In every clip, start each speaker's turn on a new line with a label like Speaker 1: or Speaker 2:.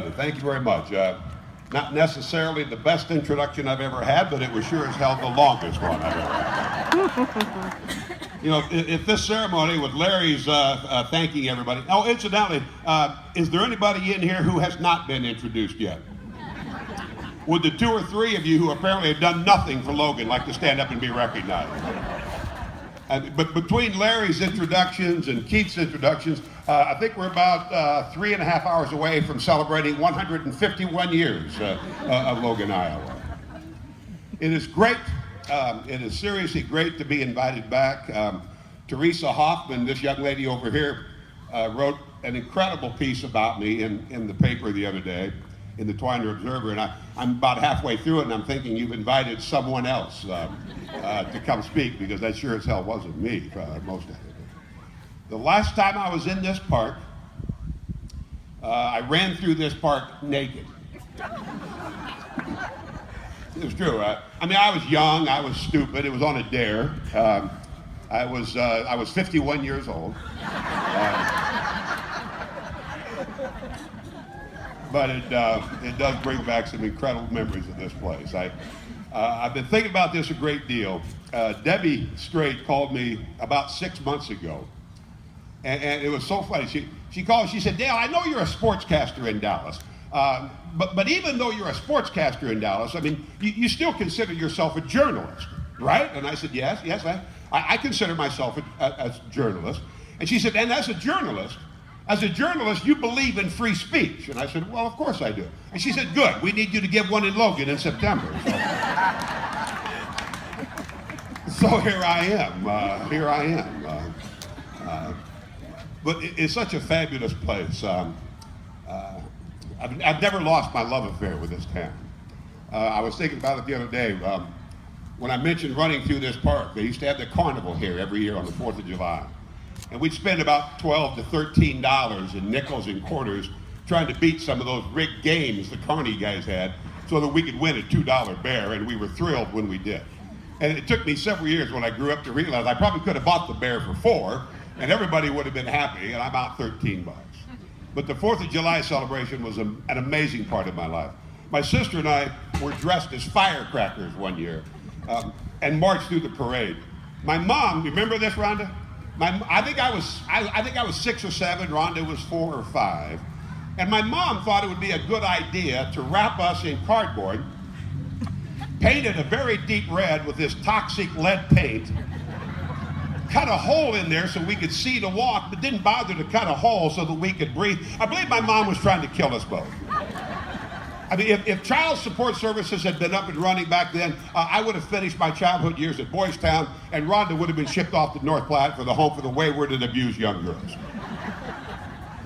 Speaker 1: Thank you very much. Not necessarily the best introduction I've ever had, but it was sure as hell the longest one I've ever had. You know, if this ceremony with Larry's thanking everybody. Oh, incidentally, is there anybody in here who has not been introduced yet? Would the 2 or 3 of you who apparently have done nothing for Logan like to stand up and be recognized? But between Larry's introductions and Keith's introductions, I think we're about 3.5 hours away from celebrating 151 years of Logan, Iowa. It is great. It is seriously great to be invited back. Teresa Hoffman, this young lady over here, wrote an incredible piece about me in the paper the other day, in the Twiner Observer, and I'm about halfway through it, and I'm thinking you've invited someone else to come speak, because that sure as hell wasn't me most of it. The last time I was in this park, I ran through this park naked. It was true. I mean, I was young, I was stupid, it was on a dare. I was 51 years old. But it does bring back some incredible memories of this place. I've been thinking about this a great deal. Debbie Strait called me about 6 months ago, and it was so funny. She called, she said, "Dale, I know you're a sportscaster in Dallas, but even though you're a sportscaster in Dallas, I mean, you still consider yourself a journalist, right?" And I said, yes, I consider myself a journalist. And she said, "And as a journalist, you believe in free speech." And I said, "Well, of course I do." And she said, "Good, we need you to give one in Logan in September." So here I am. But it's such a fabulous place. I've never lost my love affair with this town. I was thinking about it the other day. When I mentioned running through this park, they used to have the carnival here every year on the 4th of July. And we'd spend about $12 to $13 in nickels and quarters trying to beat some of those rigged games the carny guys had so that we could win a $2 bear, and we were thrilled when we did. And it took me several years when I grew up to realize I probably could have bought the bear for $4, and everybody would have been happy, and I'm out $13. But the 4th of July celebration was an amazing part of my life. My sister and I were dressed as firecrackers one year and marched through the parade. My mom, you remember this, Rhonda? I think I was 6 or 7, Rhonda was 4 or 5. And my mom thought it would be a good idea to wrap us in cardboard, paint it a very deep red with this toxic lead paint, cut a hole in there so we could see to walk, but didn't bother to cut a hole so that we could breathe. I believe my mom was trying to kill us both. I mean, if Child Support Services had been up and running back then, I would have finished my childhood years at Boys Town, and Rhonda would have been shipped off to North Platte for the Home for the Wayward and Abused Young Girls.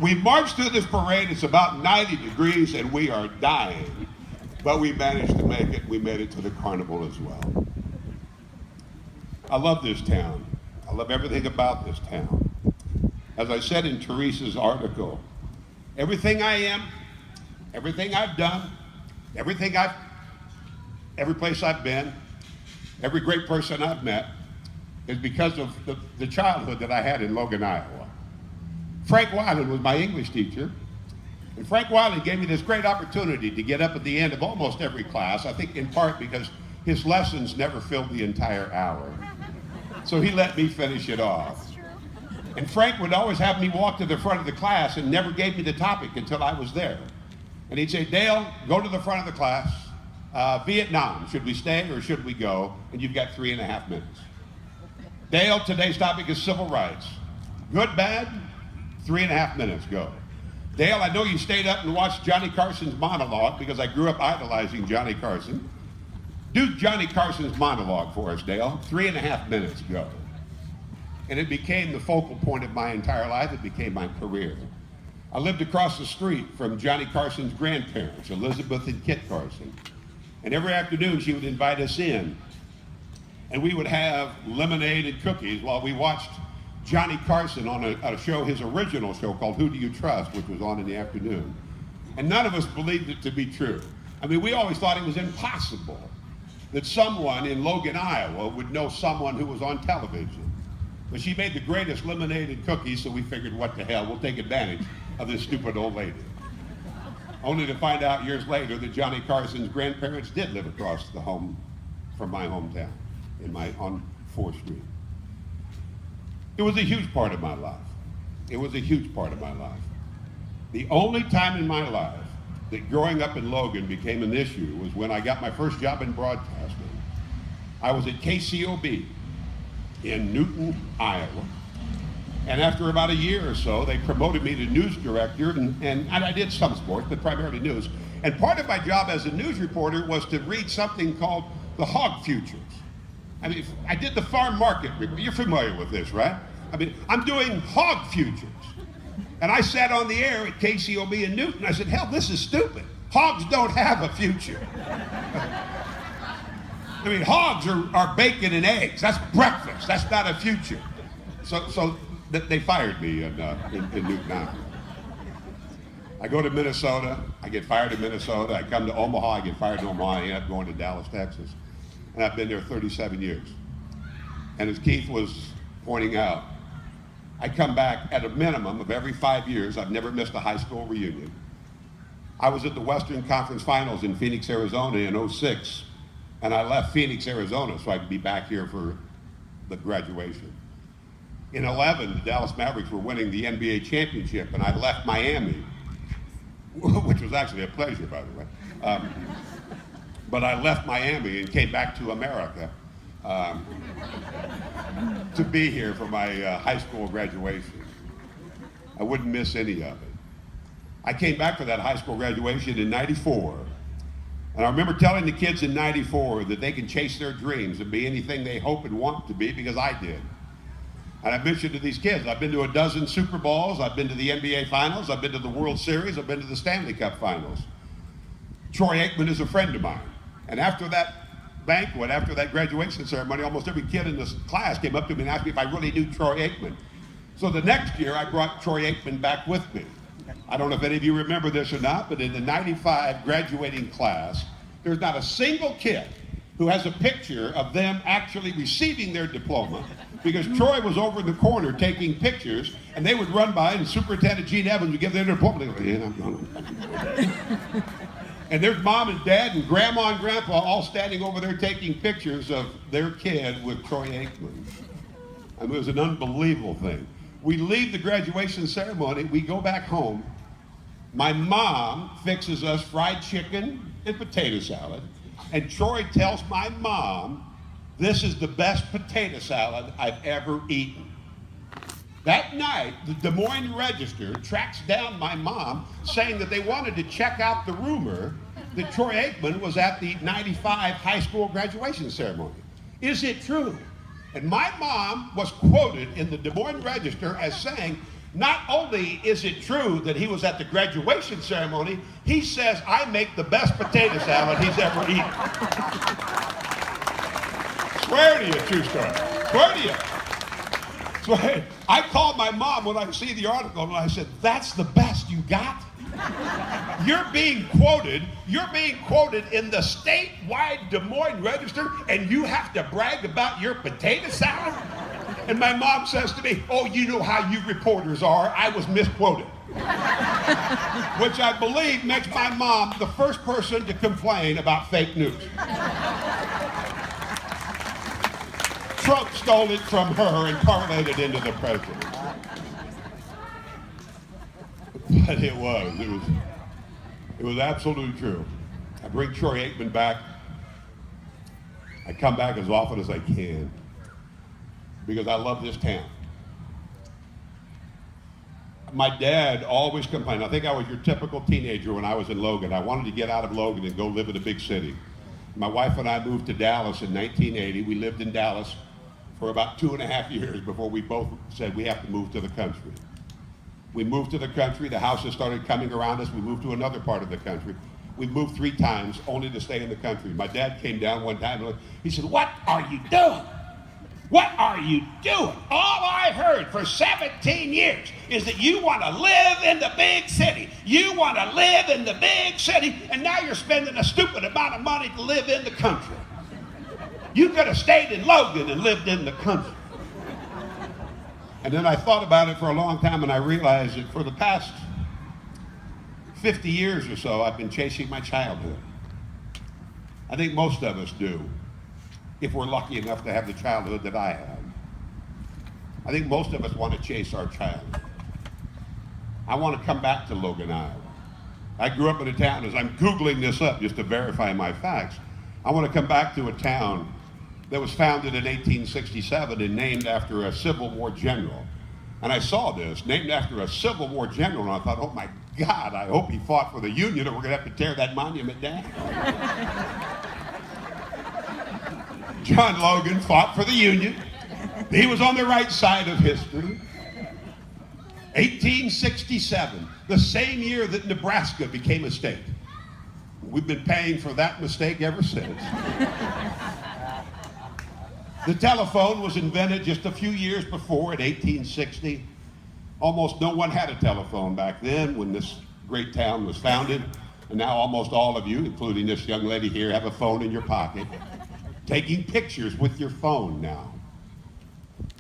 Speaker 1: We marched through this parade. It's about 90 degrees, and we are dying. But we managed to make it. We made it to the carnival as well. I love this town. I love everything about this town. As I said in Teresa's article, everything I am, everything I've done, every place I've been, every great person I've met is because of the childhood that I had in Logan, Iowa. Frank Weiland was my English teacher, and Frank Weiland gave me this great opportunity to get up at the end of almost every class, I think in part because his lessons never filled the entire hour. So he let me finish it off. And Frank would always have me walk to the front of the class and never gave me the topic until I was there. And he'd say, "Dale, go to the front of the class. Vietnam, should we stay or should we go? And you've got 3.5 minutes. Dale, today's topic is civil rights. Good, bad? 3.5 minutes, go. Dale, I know you stayed up and watched Johnny Carson's monologue because I grew up idolizing Johnny Carson. Do Johnny Carson's monologue for us, Dale. 3.5 minutes, go." And it became the focal point of my entire life. It became my career. I lived across the street from Johnny Carson's grandparents, Elizabeth and Kit Carson. And every afternoon she would invite us in. And we would have lemonade and cookies while we watched Johnny Carson on a show, his original show called Who Do You Trust, which was on in the afternoon. And none of us believed it to be true. I mean, we always thought it was impossible that someone in Logan, Iowa would know someone who was on television. But she made the greatest lemonade and cookies, so we figured, what the hell, we'll take advantage of this stupid old lady. only to find out years later that Johnny Carson's grandparents did live across the home from my hometown on 4th Street. It was a huge part of my life. It was a huge part of my life. The only time in my life that growing up in Logan became an issue was when I got my first job in broadcasting. I was at KCOB in Newton, Iowa. And after about a year or so, they promoted me to news director, and I did some sports, but primarily news. And part of my job as a news reporter was to read something called the hog futures. I mean, I did the farm market report. You're familiar with this, right? I mean, I'm doing hog futures. And I sat on the air at KCOB in Newton. I said, hell, this is stupid. Hogs don't have a future. I mean, hogs are bacon and eggs. That's breakfast. That's not a future. So they fired me in Newton, Iowa. I go to Minnesota. I get fired in Minnesota. I come to Omaha. I get fired in Omaha. I end up going to Dallas, Texas. And I've been there 37 years. And as Keith was pointing out, I come back at a minimum of every 5 years. I've never missed a high school reunion. I was at the Western Conference Finals in Phoenix, Arizona in '06, and I left Phoenix, Arizona so I could be back here for the graduation. In '11, the Dallas Mavericks were winning the NBA championship, and I left Miami, which was actually a pleasure, by the way. But I left Miami and came back to America to be here for my high school graduation. I wouldn't miss any of it. I came back for that high school graduation in '94. And I remember telling the kids in '94 that they can chase their dreams and be anything they hope and want to be, because I did. And I mentioned to these kids, I've been to a dozen Super Bowls, I've been to the NBA Finals, I've been to the World Series, I've been to the Stanley Cup Finals. Troy Aikman is a friend of mine. And after that banquet, after that graduation ceremony, almost every kid in this class came up to me and asked me if I really knew Troy Aikman. So the next year, I brought Troy Aikman back with me. I don't know if any of you remember this or not, but in the '95 graduating class, there's not a single kid who has a picture of them actually receiving their diploma, because Troy was over in the corner taking pictures, and they would run by, and Superintendent Gene Evans would give their diploma. They go, yeah, I'm going. And there's mom and dad and grandma and grandpa all standing over there taking pictures of their kid with Troy Aikman. I mean, it was an unbelievable thing. We leave the graduation ceremony, we go back home. My mom fixes us fried chicken and potato salad, and Troy tells my mom, this is the best potato salad I've ever eaten. That night, the Des Moines Register tracks down my mom saying that they wanted to check out the rumor that Troy Aikman was at the '95 high school graduation ceremony. Is it true? And my mom was quoted in the Des Moines Register as saying, not only is it true that he was at the graduation ceremony, he says, I make the best potato salad he's ever eaten. Swear to you, true story. Swear to you. Swear. I called my mom when I see the article and I said, that's the best you got? You're being quoted in the statewide Des Moines Register, and you have to brag about your potato salad? And my mom says to me, oh, you know how you reporters are. I was misquoted. Which I believe makes my mom the first person to complain about fake news. Trump stole it from her and parlayed it into the president. But it was absolutely true. I bring Troy Aikman back. I come back as often as I can because I love this town. My dad always complained. I think I was your typical teenager when I was in Logan. I wanted to get out of Logan and go live in a big city. My wife and I moved to Dallas in 1980. We lived in Dallas for about 2.5 years before we both said we have to move to the country. We moved to the country. The houses started coming around us. We moved to another part of the country. We moved 3 times only to stay in the country. My dad came down one time and he said, what are you doing? What are you doing? All I heard for 17 years is that you want to live in the big city. You want to live in the big city, and now you're spending a stupid amount of money to live in the country. You could have stayed in Logan and lived in the country. And then I thought about it for a long time, and I realized that for the past 50 years or so, I've been chasing my childhood. I think most of us do, if we're lucky enough to have the childhood that I had. I think most of us want to chase our childhood. I want to come back to Logan, Iowa. I grew up in a town, as I'm Googling this up just to verify my facts, I want to come back to a town that was founded in 1867 and named after a Civil War general. And I saw this, named after a Civil War general, and I thought, oh my God, I hope he fought for the Union or we're going to have to tear that monument down. John Logan fought for the Union. He was on the right side of history. 1867, the same year that Nebraska became a state. We've been paying for that mistake ever since. The telephone was invented just a few years before in 1860. Almost no one had a telephone back then when this great town was founded. And now almost all of you, including this young lady here, have a phone in your pocket, taking pictures with your phone now.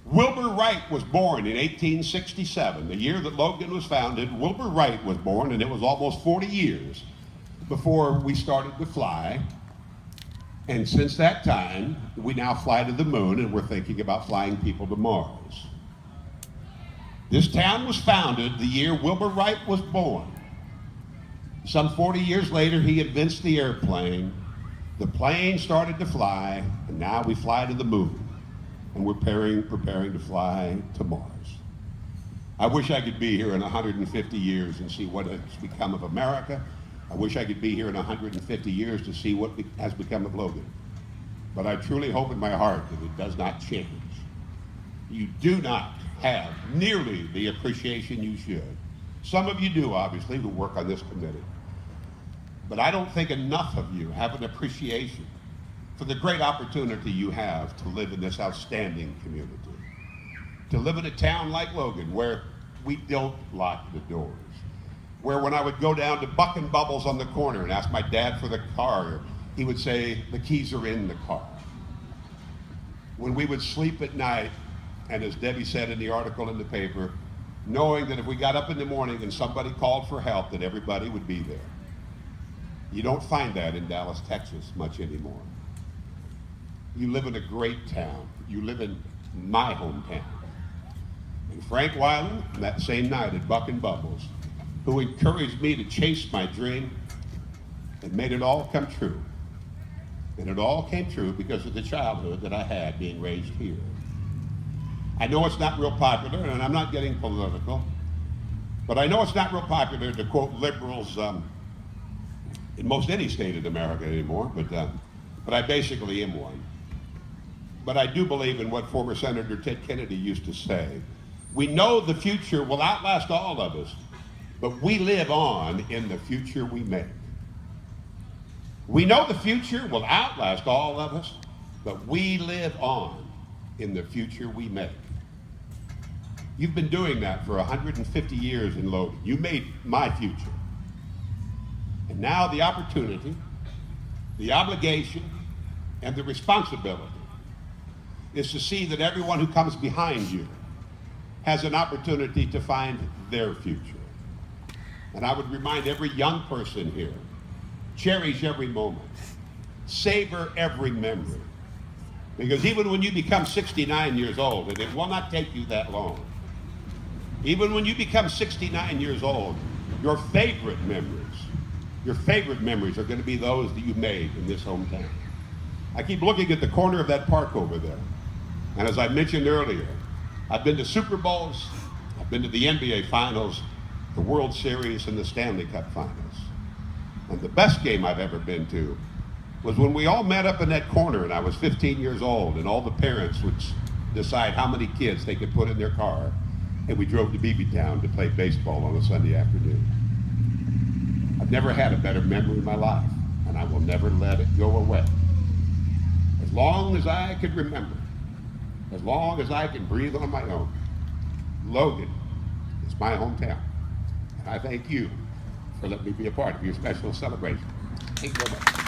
Speaker 1: Wilbur Wright was born in 1867, the year that Logan was founded. Wilbur Wright was born, and it was almost 40 years before we started to fly. And since that time, we now fly to the moon, and we're thinking about flying people to Mars. This town was founded the year Wilbur Wright was born. Some 40 years later, he invents the airplane. The plane started to fly, and now we fly to the moon. And we're preparing to fly to Mars. I wish I could be here in 150 years and see what has become of America. I wish I could be here in 150 years to see what has become of Logan. But I truly hope in my heart that it does not change. You do not have nearly the appreciation you should. Some of you do, obviously, who work on this committee. But I don't think enough of you have an appreciation for the great opportunity you have to live in this outstanding community. To live in a town like Logan where we don't lock the doors. Where when I would go down to Buck and Bubbles on the corner and ask my dad for the car, he would say, the keys are in the car. When we would sleep at night, and as Debbie said in the article in the paper, knowing that if we got up in the morning and somebody called for help, that everybody would be there. You don't find that in Dallas, Texas much anymore. You live in a great town. You live in my hometown. And Frank Weiland, that same night at Buck and Bubbles, who encouraged me to chase my dream and made it all come true. And it all came true because of the childhood that I had being raised here. I know it's not real popular, and I'm not getting political, but I know it's not real popular to quote liberals in most any state in America anymore, but I basically am one. But I do believe in what former Senator Ted Kennedy used to say. We know the future will outlast all of us, but we live on in the future we make. We know the future will outlast all of us, but we live on in the future we make. You've been doing that for 150 years in Logan. You made my future. And now the opportunity, the obligation, and the responsibility is to see that everyone who comes behind you has an opportunity to find their future. And I would remind every young person here, cherish every moment, savor every memory. Because even when you become 69 years old, and it will not take you that long, even when you become 69 years old, your favorite memories are going to be those that you made in this hometown. I keep looking at the corner of that park over there. And as I mentioned earlier, I've been to Super Bowls, I've been to the NBA Finals, the World Series, and the Stanley Cup Finals. And the best game I've ever been to was when we all met up in that corner and I was 15 years old and all the parents would decide how many kids they could put in their car and we drove to Beebeetown to play baseball on a Sunday afternoon. I've never had a better memory in my life, and I will never let it go away. As long as I can remember, as long as I can breathe on my own, Logan is my hometown. And I thank you for letting me be a part of your special celebration. Thank you very much.